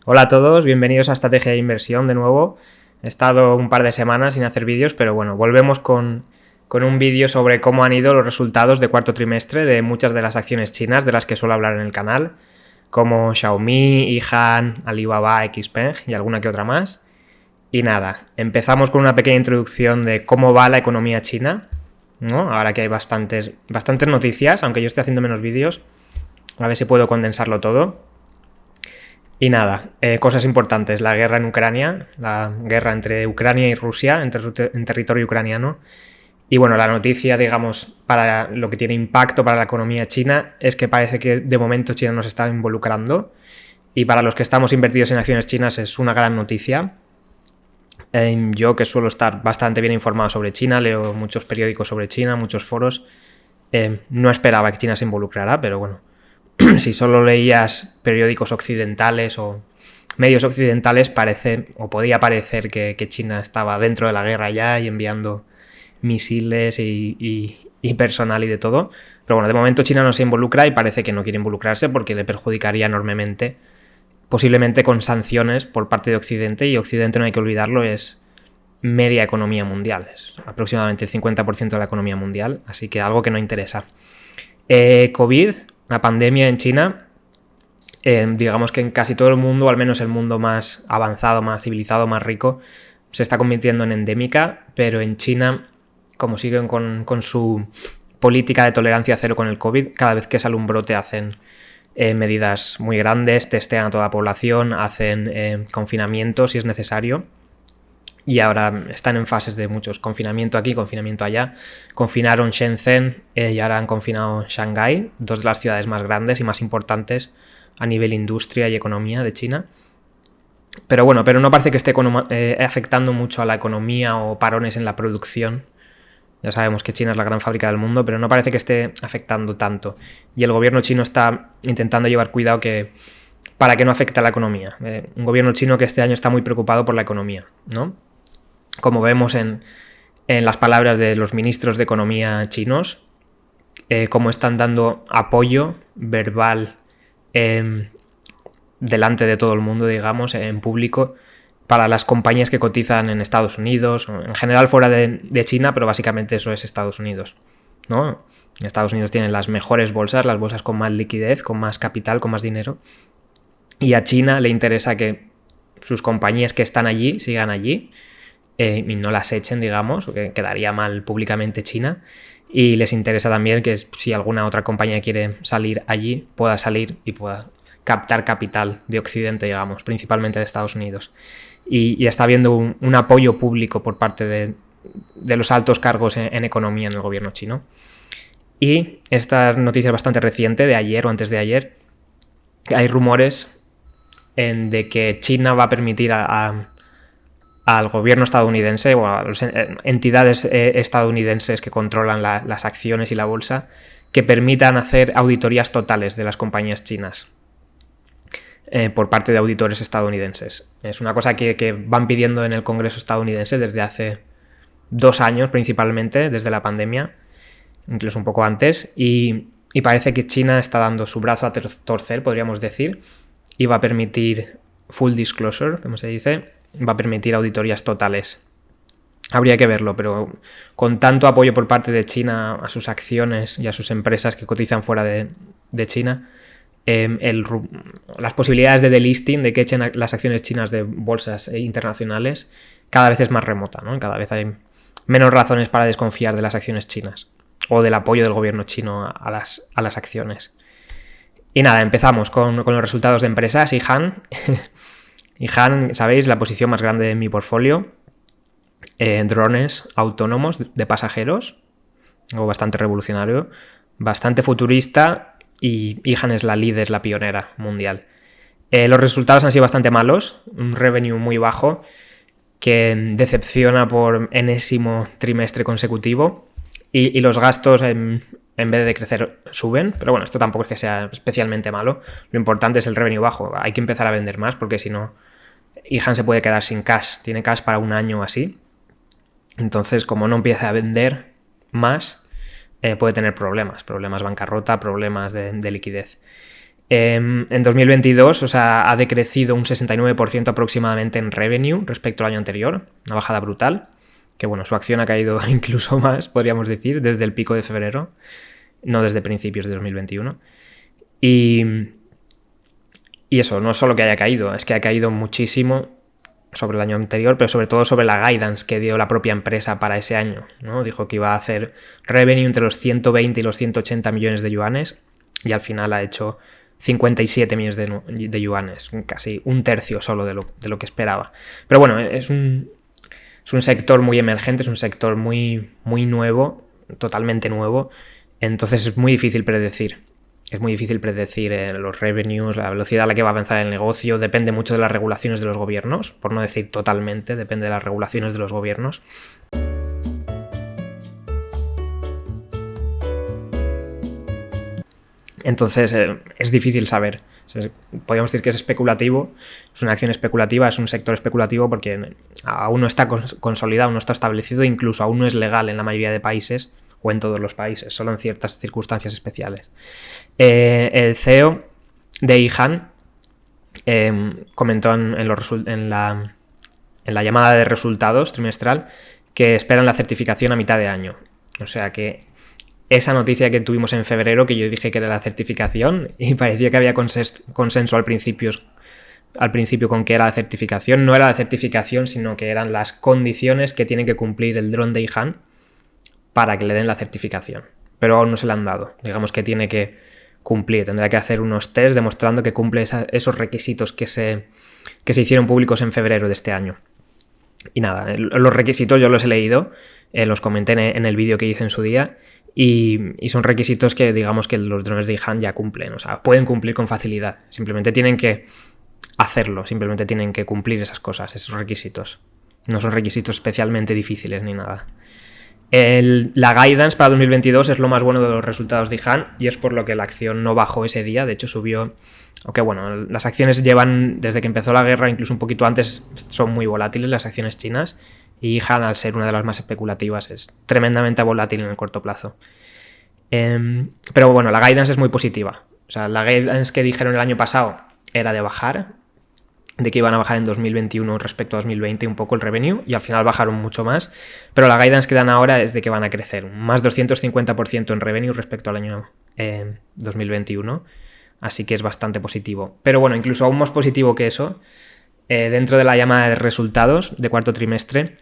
Hola a todos, bienvenidos a Estrategia de Inversión de nuevo. He estado un par de semanas sin hacer vídeos, pero bueno, volvemos con un vídeo sobre cómo han ido los resultados de cuarto trimestre de muchas de las acciones chinas de las que suelo hablar en el canal, como Xiaomi, Yihan, Alibaba, Xpeng y alguna que otra más. Y nada, empezamos con una pequeña introducción de cómo va la economía china, ¿no? Ahora que hay bastantes noticias, aunque yo esté haciendo menos vídeos, a ver si puedo condensarlo todo. Y nada, cosas importantes, la guerra en Ucrania, la guerra entre Ucrania y Rusia, en territorio ucraniano. Y bueno, la noticia, digamos, para lo que tiene impacto para la economía china es que parece que de momento China nos está involucrando. Y para los que estamos invertidos en acciones chinas es una gran noticia. Yo, que suelo estar bastante bien informado sobre China, leo muchos periódicos sobre China, muchos foros, no esperaba que China se involucrara, pero bueno, si solo leías periódicos occidentales o medios occidentales, podía parecer que China estaba dentro de la guerra ya y enviando misiles y personal y de todo. Pero bueno, de momento China no se involucra y parece que no quiere involucrarse porque le perjudicaría enormemente, posiblemente con sanciones por parte de Occidente, y Occidente, no hay que olvidarlo, es media economía mundial, es aproximadamente el 50% de la economía mundial, así que algo que no interesa. COVID, la pandemia en China, digamos que en casi todo el mundo, o al menos el mundo más avanzado, más civilizado, más rico, se está convirtiendo en endémica, pero en China, como siguen con su política de tolerancia cero con el COVID, cada vez que sale un brote hacen medidas muy grandes, testean a toda la población, hacen confinamiento si es necesario. Y ahora están en fases de muchos, confinamiento aquí, confinamiento allá. Confinaron Shenzhen y ahora han confinado Shanghái, dos de las ciudades más grandes y más importantes a nivel industria y economía de China. Pero bueno, no parece que esté afectando mucho a la economía o parones en la producción. Ya sabemos que China es la gran fábrica del mundo, pero no parece que esté afectando tanto. Y el gobierno chino está intentando llevar cuidado para que no afecte a la economía. Un gobierno chino que este año está muy preocupado por la economía, ¿no? Como vemos en las palabras de los ministros de economía chinos, cómo están dando apoyo verbal delante de todo el mundo, digamos, en público, para las compañías que cotizan en Estados Unidos, en general fuera de China, pero básicamente eso es Estados Unidos, ¿no? En Estados Unidos tienen las mejores bolsas, las bolsas con más liquidez, con más capital, con más dinero, y a China le interesa que sus compañías que están allí sigan allí, y no las echen, digamos, porque quedaría mal públicamente China. Y les interesa también que si alguna otra compañía quiere salir allí, pueda salir y pueda captar capital de Occidente, digamos, principalmente de Estados Unidos. Y está habiendo un apoyo público por parte de los altos cargos en economía en el gobierno chino. Y esta noticia es bastante reciente, de ayer o antes de ayer. Hay rumores de que China va a permitir al gobierno estadounidense o a las entidades estadounidenses que controlan las acciones y la bolsa, que permitan hacer auditorías totales de las compañías chinas por parte de auditores estadounidenses. Es una cosa que van pidiendo en el Congreso estadounidense desde hace 2 años, principalmente desde la pandemia, incluso un poco antes, y parece que China está dando su brazo a torcer, podríamos decir, y va a permitir full disclosure, como se dice, va a permitir auditorías totales. Habría que verlo, pero con tanto apoyo por parte de China a sus acciones y a sus empresas que cotizan fuera de China, las posibilidades de delisting, de que echen las acciones chinas de bolsas internacionales, cada vez es más remota, ¿no? Cada vez hay menos razones para desconfiar de las acciones chinas o del apoyo del gobierno chino a las acciones. Y nada, empezamos con los resultados de empresas. Yihan, sabéis, la posición más grande de mi portfolio, drones autónomos de pasajeros, algo bastante revolucionario, bastante futurista, y Yihan es la líder, la pionera mundial. Los resultados han sido bastante malos, un revenue muy bajo que decepciona por enésimo trimestre consecutivo, y los gastos en vez de crecer suben, pero bueno, esto tampoco es que sea especialmente malo. Lo importante es el revenue bajo, hay que empezar a vender más porque si no Yihan se puede quedar sin cash, tiene cash para un año o así. Entonces, como no empieza a vender más, puede tener problemas, bancarrota, problemas de liquidez. En 2022, o sea, ha decrecido un 69% aproximadamente en revenue respecto al año anterior, una bajada brutal, que bueno, su acción ha caído incluso más, podríamos decir, desde el pico de febrero, no desde principios de 2021. Y eso, no solo que haya caído, es que ha caído muchísimo sobre el año anterior, pero sobre todo sobre la guidance que dio la propia empresa para ese año, ¿no? Dijo que iba a hacer revenue entre los 120 y los 180 millones de yuanes y al final ha hecho 57 millones de yuanes, casi un tercio solo de lo que esperaba. Pero bueno, es un sector muy emergente, es un sector muy, muy nuevo, totalmente nuevo, entonces es muy difícil predecir. Es muy difícil predecir los revenues, la velocidad a la que va a avanzar el negocio, depende mucho de las regulaciones de los gobiernos, por no decir totalmente, depende de las regulaciones de los gobiernos. Entonces es difícil saber. Podríamos decir que es especulativo, es una acción especulativa, es un sector especulativo porque aún no está consolidado, no está establecido, incluso aún no es legal en la mayoría de países o en todos los países, solo en ciertas circunstancias especiales. El CEO de Yihan comentó en la llamada de resultados trimestral que esperan la certificación a mitad de año. O sea que esa noticia que tuvimos en febrero, que yo dije que era la certificación, y parecía que había consenso al principio con que era la certificación, no era la certificación, sino que eran las condiciones que tiene que cumplir el dron de Yihan para que le den la certificación. Pero aún no se la han dado. Digamos que tiene que cumplir, tendrá que hacer unos test demostrando que cumple esos requisitos que se hicieron públicos en febrero de este año. Y nada, los requisitos yo los he leído, los comenté en el vídeo que hice en su día, y son requisitos que digamos que los drones de Yihan ya cumplen, o sea, pueden cumplir con facilidad, simplemente tienen que hacerlo, simplemente tienen que cumplir esas cosas, esos requisitos. No son requisitos especialmente difíciles ni nada. La guidance para 2022 es lo más bueno de los resultados de Yihan y es por lo que la acción no bajó ese día, de hecho subió. Aunque bueno, las acciones llevan, desde que empezó la guerra, incluso un poquito antes, son muy volátiles las acciones chinas, y Yihan, al ser una de las más especulativas, es tremendamente volátil en el corto plazo. Pero bueno, la guidance es muy positiva. O sea, la guidance que dijeron el año pasado era de bajar, de que iban a bajar en 2021 respecto a 2020 un poco el revenue, y al final bajaron mucho más, pero la guidance que dan ahora es de que van a crecer más 250% en revenue respecto al año 2021, así que es bastante positivo. Pero bueno, incluso aún más positivo que eso, dentro de la llamada de resultados de cuarto trimestre,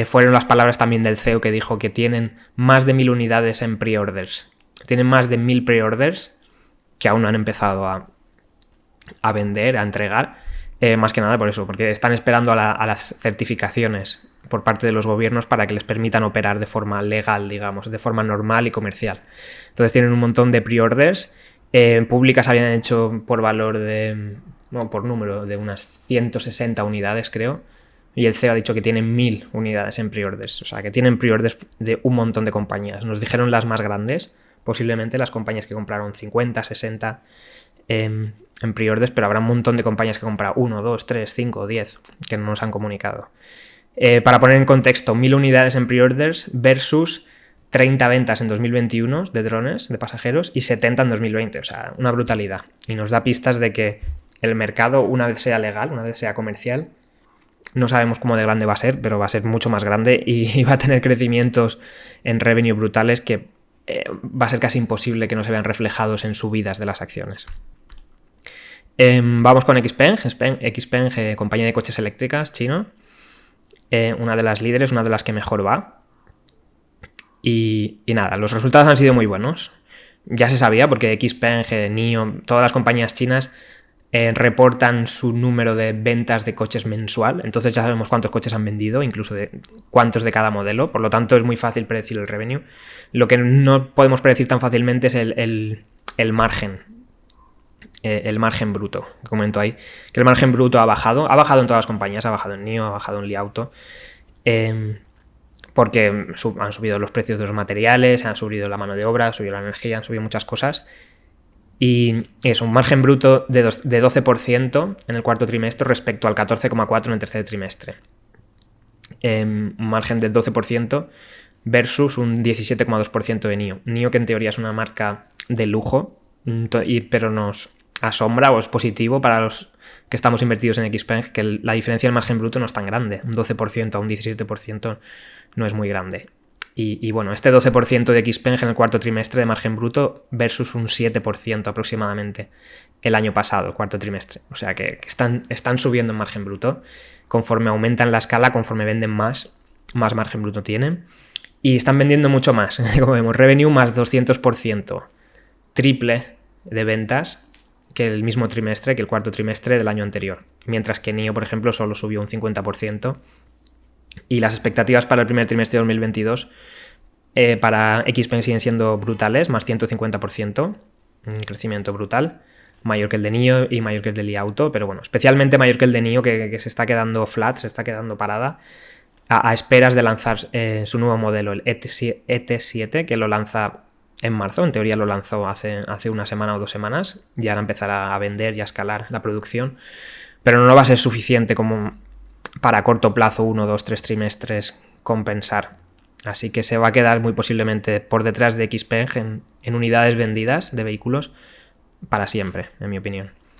fueron las palabras también del CEO, que dijo que tienen más de 1000 unidades en pre-orders. Tienen más de 1000 pre-orders que aún no han empezado a vender, a entregar. Más que nada por eso, porque están esperando a las certificaciones por parte de los gobiernos para que les permitan operar de forma legal, digamos, de forma normal y comercial. Entonces tienen un montón de pre-orders. Públicas habían hecho por valor por número de unas 160 unidades, creo. Y el CEO ha dicho que tienen 1000 unidades en pre-orders. O sea, que tienen pre-orders de un montón de compañías. Nos dijeron las más grandes, posiblemente las compañías que compraron 50, 60 en pre-orders, pero habrá un montón de compañías que compran 1, 2, 3, 5, 10 que no nos han comunicado. Para poner en contexto, 1000 unidades en pre-orders versus 30 ventas en 2021 de drones, de pasajeros, y 70 en 2020, o sea, una brutalidad. Y nos da pistas de que el mercado, una vez sea legal, una vez sea comercial, no sabemos cómo de grande va a ser, pero va a ser mucho más grande y va a tener crecimientos en revenue brutales que va a ser casi imposible que no se vean reflejados en subidas de las acciones. Vamos con Xpeng, compañía de coches eléctricas chino, una de las líderes, una de las que mejor va. Y nada, los resultados han sido muy buenos. Ya se sabía porque Xpeng, NIO, todas las compañías chinas reportan su número de ventas de coches mensual, entonces ya sabemos cuántos coches han vendido, incluso de cuántos de cada modelo, por lo tanto es muy fácil predecir el revenue. Lo que no podemos predecir tan fácilmente es el margen. El margen bruto, que comento ahí, que el margen bruto ha bajado en todas las compañías, ha bajado en NIO, ha bajado en Li Auto, porque han subido los precios de los materiales, han subido la mano de obra, ha subido la energía, han subido muchas cosas, y es un margen bruto de 12% en el cuarto trimestre respecto al 14,4% en el tercer trimestre. Un margen de 12% versus un 17,2% de NIO. NIO, que en teoría es una marca de lujo, pero nos asombra o es positivo para los que estamos invertidos en Xpeng, que la diferencia del margen bruto no es tan grande. Un 12% a un 17% no es muy grande. Y bueno, este 12% de Xpeng en el cuarto trimestre de margen bruto versus un 7% aproximadamente el año pasado, el cuarto trimestre. O sea que están subiendo en margen bruto. Conforme aumentan la escala, conforme venden más margen bruto tienen. Y están vendiendo mucho más. Como vemos, revenue más 200%. Triple de ventas que el mismo trimestre, que el cuarto trimestre del año anterior. Mientras que NIO, por ejemplo, solo subió un 50%. Y las expectativas para el primer trimestre de 2022 para Xpeng siguen siendo brutales, más 150%, un crecimiento brutal, mayor que el de NIO y mayor que el de Li Auto, pero bueno, especialmente mayor que el de NIO, que se está quedando flat, se está quedando parada, a esperas de lanzar su nuevo modelo, el ET7, que lo lanza en marzo. En teoría lo lanzó hace una semana o 2 semanas, y ahora empezará a vender y a escalar la producción, pero no va a ser suficiente como para corto plazo, 1, 2, 3 trimestres, compensar. Así que se va a quedar muy posiblemente por detrás de Xpeng en unidades vendidas de vehículos para siempre, en mi opinión.